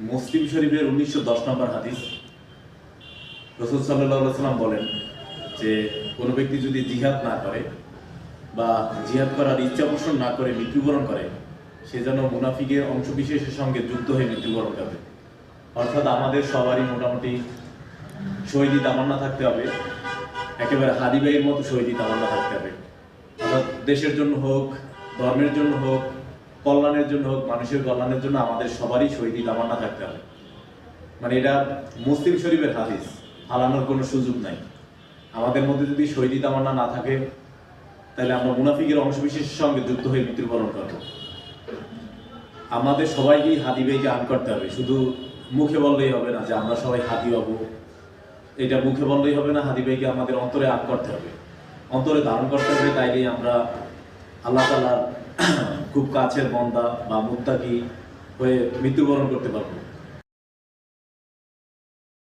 মুসলিম শরীফের 1910 নম্বর হাদিস। রাসূল সাল্লাল্লাহু আলাইহি ওয়াসাল্লাম বলেন যে কোনো ব্যক্তি যদি জিহাদ না করে বা জিহাদ করার ইচ্ছা পোষণ না করে মৃত্যুবরণ করে, সে যেন মুনাফিকের অংশবিশেষের সঙ্গে যুক্ত হয়ে মৃত্যুবরণ করে। অর্থাৎ আমাদের সবারই মোটামুটি শহীদি তামান্না থাকতে হবে, একেবারে হাদি ভাইয়ের মতো শহীদি তামান্না থাকতে হবে। অর্থাৎ দেশের জন্য হোক, ধর্মের জন্য হোক, কল্যাণের জন্য হোক, মানুষের কল্যাণের জন্য আমাদের সবারই শহীদি তামান্না থাকতে হবে। মানে এটা মুসলিম শরীফের হাদিস, হারানোর কোনো সুযোগ নাই। আমাদের মধ্যে যদি শহীদি তামান্না না থাকে, তাহলে আমরা মুনাফিকের অংশবিশেষের সঙ্গে যুক্ত হয়ে মৃত্যুবরণ করব। আমাদের সবাইকেই হাদি ভাইকে আন করতে হবে। শুধু মুখে বললেই হবে না যে আমরা সবাই হাদি হব, এটা মুখে বললেই হবে না। হাদি ভাইকে আমাদের অন্তরে আন করতে হবে, অন্তরে ধারণ করতে হবে। তাইলেই আমরা আল্লাহ তাআলার খুব কাছের বান্দা বা মুত্তাকি হয়ে মৃত্যুবরণ করতে পারবো।